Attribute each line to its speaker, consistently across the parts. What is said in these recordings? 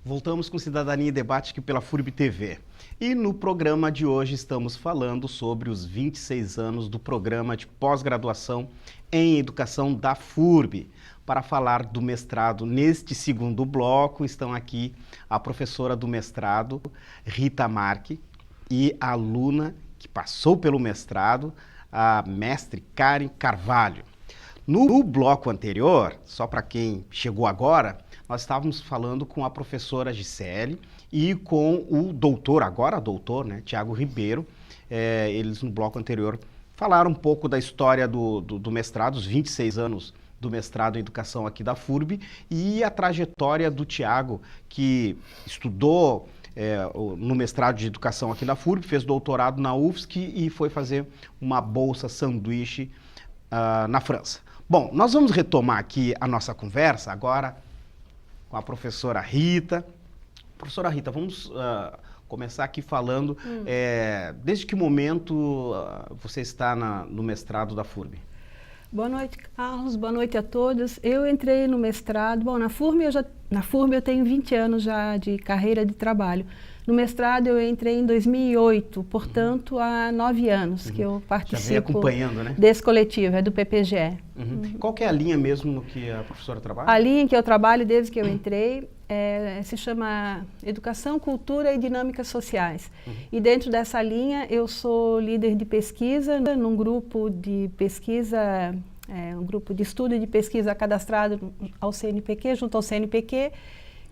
Speaker 1: Voltamos com Cidadania em Debate aqui pela FURB TV. E no programa de hoje estamos falando sobre os 26 anos do programa de pós-graduação em educação da FURB. Para falar do mestrado neste segundo bloco, estão aqui a professora do mestrado, Rita Marque, e a aluna que passou pelo mestrado, a mestre Karen Carvalho. No bloco anterior, só para quem chegou agora, nós estávamos falando com a professora Gisele e com o doutor, agora doutor, né, Tiago Ribeiro. Eles no bloco anterior falaram um pouco da história do mestrado, os 26 anos do mestrado em educação aqui da FURB e a trajetória do Tiago, que estudou no mestrado de educação aqui da FURB, fez doutorado na UFSC e foi fazer uma bolsa sanduíche na França. Bom, nós vamos retomar aqui a nossa conversa agora com a professora Rita. Professora Rita, vamos começar aqui falando, desde que momento você está no mestrado da FURB?
Speaker 2: Boa noite, Carlos. Boa noite a todos. Eu entrei no mestrado, na FURB eu tenho 20 anos já de carreira de trabalho. No mestrado eu entrei em 2008, portanto há 9 anos que eu participo
Speaker 1: acompanhando, né?
Speaker 2: Desse coletivo, é do PPGE.
Speaker 1: Qual que é a linha mesmo no que a professora trabalha?
Speaker 2: A linha em que eu trabalho desde que eu entrei se chama Educação, Cultura e Dinâmicas Sociais. E dentro dessa linha eu sou líder de pesquisa num grupo de pesquisa, um grupo de estudo e de pesquisa cadastrado ao CNPq, junto ao CNPq,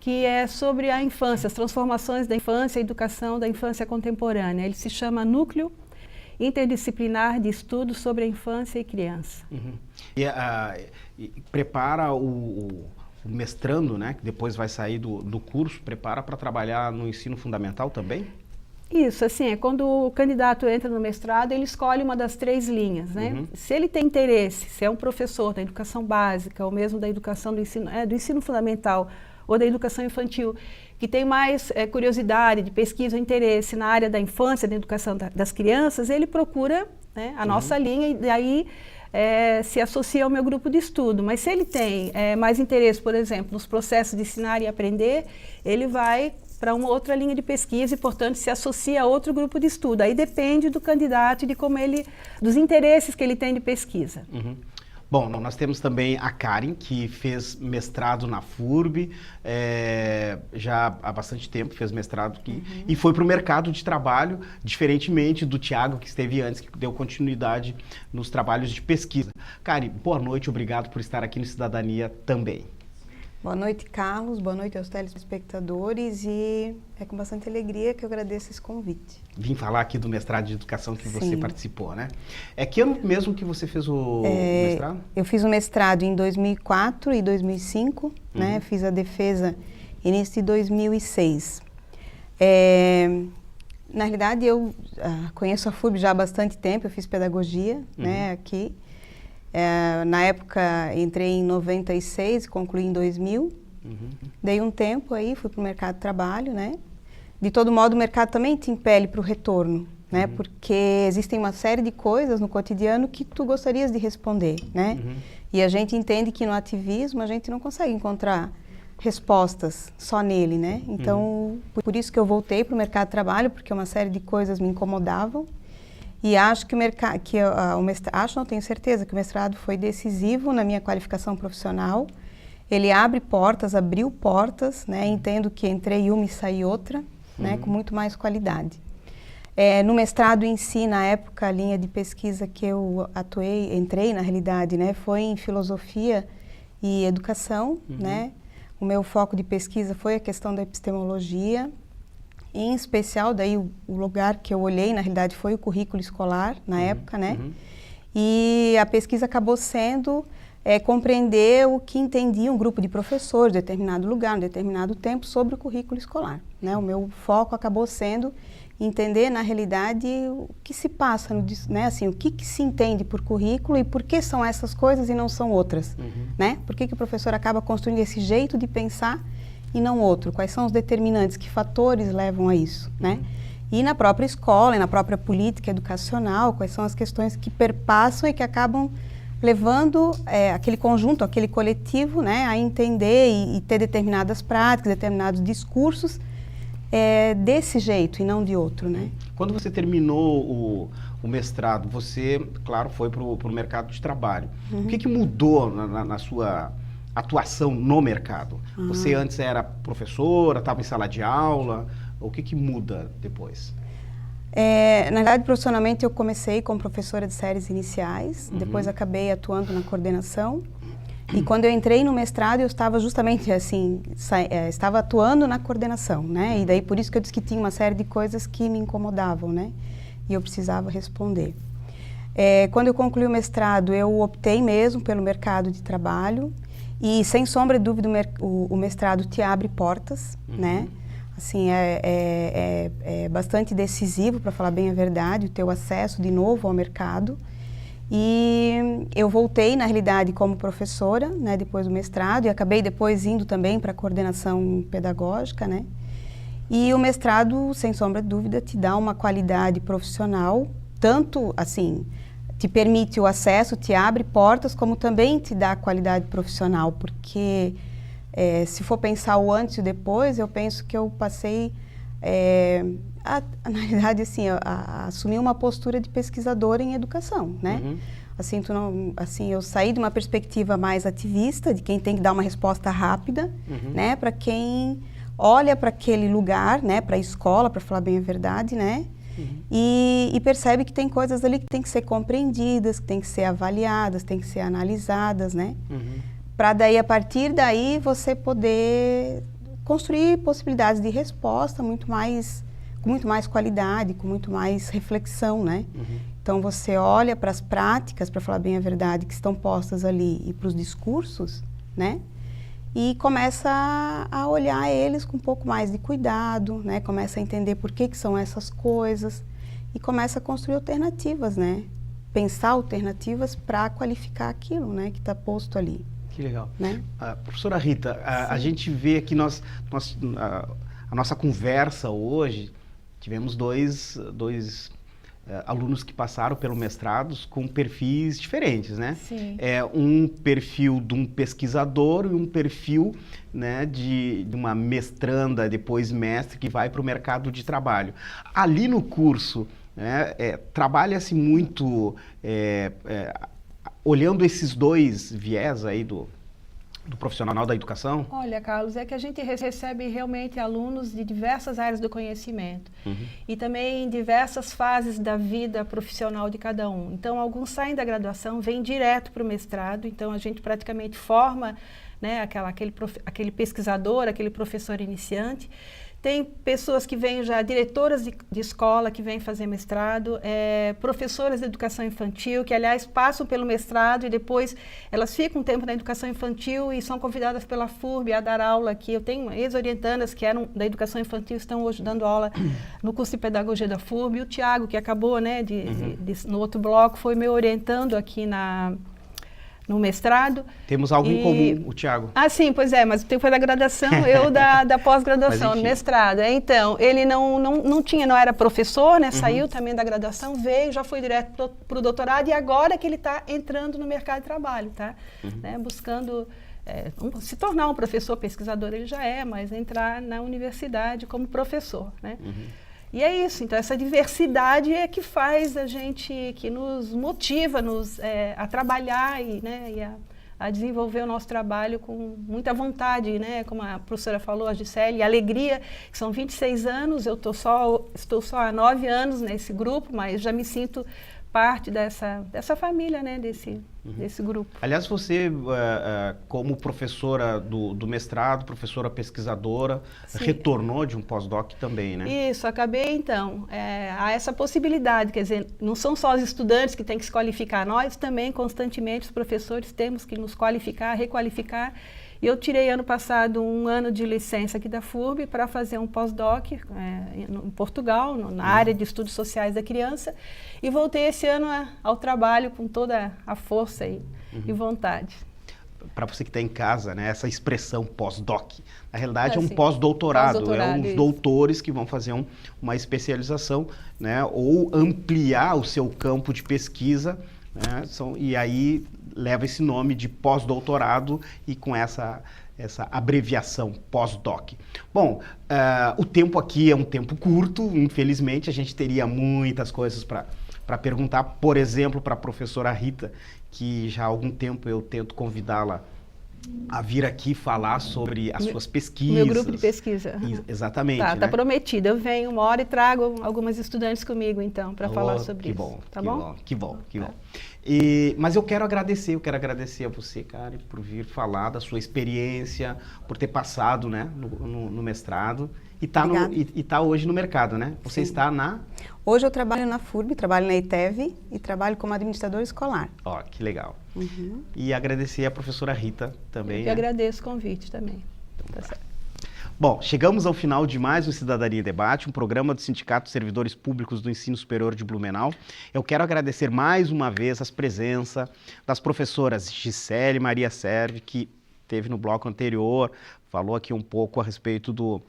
Speaker 2: que é sobre a infância, as transformações da infância, a educação da infância contemporânea. Ele se chama Núcleo Interdisciplinar de Estudos sobre a Infância e Criança.
Speaker 1: E prepara o mestrando, né, que depois vai sair do curso, prepara para trabalhar no ensino fundamental também?
Speaker 2: Isso, assim, quando o candidato entra no mestrado, ele escolhe uma das 3 linhas, né? Se ele tem interesse, se é um professor da educação básica ou mesmo da educação do ensino fundamental ou da educação infantil, que tem mais curiosidade de pesquisa ou interesse na área da infância, da educação das crianças, ele procura, né, a nossa linha e daí se associa ao meu grupo de estudo. Mas se ele tem mais interesse, por exemplo, nos processos de ensinar e aprender, ele vai para uma outra linha de pesquisa e, portanto, se associa a outro grupo de estudo. Aí depende do candidato e de dos interesses que ele tem de pesquisa.
Speaker 1: Bom, nós temos também a Karen, que fez mestrado na FURB, já há bastante tempo fez mestrado aqui, e foi para o mercado de trabalho, diferentemente do Tiago, que esteve antes, que deu continuidade nos trabalhos de pesquisa. Karen, boa noite, obrigado por estar aqui no Cidadania também.
Speaker 3: Boa noite, Carlos. Boa noite aos telespectadores e é com bastante alegria que eu agradeço esse convite.
Speaker 1: Vim falar aqui do mestrado de educação que você participou, né? Que ano mesmo que você fez o mestrado?
Speaker 3: Eu fiz o mestrado em 2004 e 2005, né? Fiz a defesa início de 2006. Na realidade, eu conheço a FURB já há bastante tempo, eu fiz pedagogia, né, aqui. Na época entrei em 96 e concluí em 2000, dei um tempo aí, fui para o mercado de trabalho, né? De todo modo o mercado também te impele para o retorno, né? Porque existem uma série de coisas no cotidiano que tu gostarias de responder, né? E a gente entende que no ativismo a gente não consegue encontrar respostas só nele, né? Então, por isso que eu voltei para o mercado de trabalho, porque uma série de coisas me incomodavam. E acho que não tenho certeza que o mestrado foi decisivo na minha qualificação profissional. Ele abriu portas, né? Entendo que entrei uma e saí outra, né? Com muito mais qualidade. No mestrado em si, na época, a linha de pesquisa que eu entrei na realidade, né? Foi em filosofia e educação, né? O meu foco de pesquisa foi a questão da epistemologia. Em especial, daí o lugar que eu olhei, na realidade, foi o currículo escolar, na época, né? E a pesquisa acabou sendo compreender o que entendia um grupo de professores, em determinado lugar, em determinado tempo, sobre o currículo escolar, né? O meu foco acabou sendo entender, na realidade, o que se passa, né? Assim, o que se entende por currículo e por que são essas coisas e não são outras, né? Por que o professor acaba construindo esse jeito de pensar e não outro? Quais são os determinantes, que fatores levam a isso, né? E na própria escola, e na própria política educacional, quais são as questões que perpassam e que acabam levando aquele conjunto, aquele coletivo, né, a entender e ter determinadas práticas, determinados discursos desse jeito e não de outro, né?
Speaker 1: Quando você terminou o mestrado, você, claro, foi para o mercado de trabalho. O que mudou na sua atuação no mercado? Você antes era professora, estava em sala de aula, o que muda depois?
Speaker 3: Na verdade, profissionalmente, eu comecei como professora de séries iniciais, depois acabei atuando na coordenação. E quando eu entrei no mestrado, eu estava justamente assim, estava atuando na coordenação, né? E daí por isso que eu disse que tinha uma série de coisas que me incomodavam, né? E eu precisava responder. Quando eu concluí o mestrado, eu optei mesmo pelo mercado de trabalho e, sem sombra de dúvida, o mestrado te abre portas, né? Assim, é bastante decisivo, para falar bem a verdade, o teu acesso de novo ao mercado. E eu voltei, na realidade, como professora, né, depois do mestrado, e acabei depois indo também para a coordenação pedagógica, né? E o mestrado, sem sombra de dúvida, te dá uma qualidade profissional, tanto, assim, te permite o acesso, te abre portas, como também te dá qualidade profissional, porque se for pensar o antes e o depois, eu penso que eu passei, na realidade, assim, a assumir uma postura de pesquisadora em educação, né? Assim, eu saí de uma perspectiva mais ativista, de quem tem que dar uma resposta rápida, né? Para quem olha para aquele lugar, né? Para a escola, para falar bem a verdade, né? E percebe que tem coisas ali que tem que ser compreendidas, que tem que ser avaliadas, tem que ser analisadas, né? Para daí, a partir daí, você poder construir possibilidades de resposta com muito mais qualidade, com muito mais reflexão, né? Então, você olha para as práticas, para falar bem a verdade, que estão postas ali, e para os discursos, né? E começa a olhar eles com um pouco mais de cuidado, né? Começa a entender por que são essas coisas e começa a construir alternativas, né? Pensar alternativas para qualificar aquilo, né? Que está posto ali.
Speaker 1: Que legal.
Speaker 3: Né?
Speaker 1: Professora Rita, a gente vê aqui a nossa conversa hoje, tivemos dois alunos que passaram pelo mestrado com perfis diferentes, né?
Speaker 2: Sim.
Speaker 1: Um perfil de um pesquisador e um perfil, né, de uma mestranda, depois mestre, que vai para o mercado de trabalho. Ali no curso, né, trabalha-se muito olhando esses dois viés aí do profissional da educação?
Speaker 2: Olha, Carlos, é que a gente recebe realmente alunos de diversas áreas do conhecimento e também em diversas fases da vida profissional de cada um. Então, alguns saem da graduação, vêm direto para o mestrado, então a gente praticamente forma, né, aquele pesquisador, aquele professor iniciante. Tem pessoas que vêm já, diretoras de escola que vêm fazer mestrado, professoras de educação infantil, que aliás passam pelo mestrado e depois elas ficam um tempo na educação infantil e são convidadas pela FURB a dar aula aqui. Eu tenho ex-orientandas que eram da educação infantil, estão hoje dando aula no curso de pedagogia da FURB. E o Tiago, que acabou, né, no outro bloco, foi meu orientando aqui no mestrado.
Speaker 1: Temos algo em comum, o Tiago.
Speaker 2: Sim, pois é, mas o tempo foi da graduação, eu da pós-graduação, no mestrado. Então, ele não era professor, né? Saiu também da graduação, veio, já foi direto para o doutorado e agora que ele está entrando no mercado de trabalho, tá? Né? Buscando se tornar um professor pesquisador, ele já mas entrar na universidade como professor, né? E é isso, então essa diversidade é que faz a gente, que nos motiva a trabalhar e a desenvolver o nosso trabalho com muita vontade, né? Como a professora falou, a Gisele, alegria, que são 26 anos, eu estou só há 9 anos nesse grupo, mas já me sinto parte dessa família, né? Desse grupo.
Speaker 1: Aliás, você, como professora do mestrado, professora pesquisadora, retornou de um pós-doc também, né?
Speaker 2: Isso, acabei então. Há essa possibilidade, quer dizer, não são só os estudantes que têm que se qualificar, nós também, constantemente, os professores, temos que nos qualificar, requalificar. E eu tirei ano passado um ano de licença aqui da FURB para fazer um pós-doc em Portugal, na área de estudos sociais da criança, e voltei esse ano ao trabalho com toda a força e vontade.
Speaker 1: Para você que está em casa, né, essa expressão pós-doc, na realidade é um pós-doutorado, uns doutores que vão fazer uma especialização, né, ou ampliar o seu campo de pesquisa, né, e aí leva esse nome de pós-doutorado e com essa abreviação, pós-doc. Bom, o tempo aqui é um tempo curto, infelizmente, a gente teria muitas coisas para perguntar, por exemplo, para a professora Rita, que já há algum tempo eu tento convidá-la a vir aqui falar sobre as suas pesquisas.
Speaker 2: Meu grupo de pesquisa.
Speaker 1: Exatamente.
Speaker 2: Tá prometido. Eu venho uma hora e trago algumas estudantes comigo, então, para falar sobre
Speaker 1: isso.
Speaker 2: Bom, tá
Speaker 1: que
Speaker 2: bom?
Speaker 1: bom, que bom, que bom. Mas eu quero agradecer a você, Karen, por vir falar da sua experiência, por ter passado, né, no mestrado e tá hoje no mercado, né? Você
Speaker 3: Sim.
Speaker 1: está na...
Speaker 3: Hoje eu trabalho na FURB, trabalho na ETEV e trabalho como administrador escolar.
Speaker 1: Ó, que legal.
Speaker 3: Uhum.
Speaker 1: E agradecer a professora Rita também.
Speaker 2: Eu que agradeço o convite também. Tá certo.
Speaker 1: Bom, chegamos ao final de mais um Cidadania em Debate, um programa do Sindicato de Servidores Públicos do Ensino Superior de Blumenau. Eu quero agradecer mais uma vez a presença das professoras Gisele Maria Serve, que esteve no bloco anterior, falou aqui um pouco a respeito do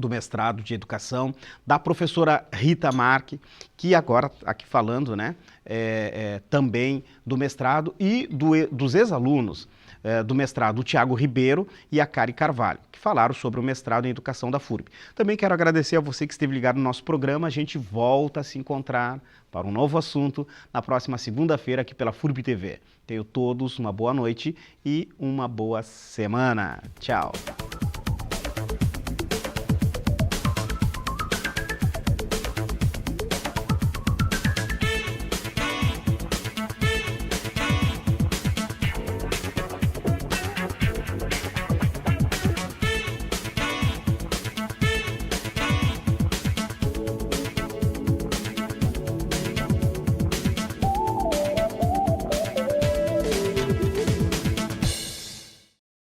Speaker 1: mestrado de educação, da professora Rita Marque, que agora aqui falando, né, também do mestrado, e dos ex-alunos do mestrado, o Tiago Ribeiro e a Kari Carvalho, que falaram sobre o mestrado em educação da FURB. Também quero agradecer a você que esteve ligado no nosso programa. A gente volta a se encontrar para um novo assunto na próxima segunda-feira aqui pela FURB TV. Tenham todos uma boa noite e uma boa semana. Tchau.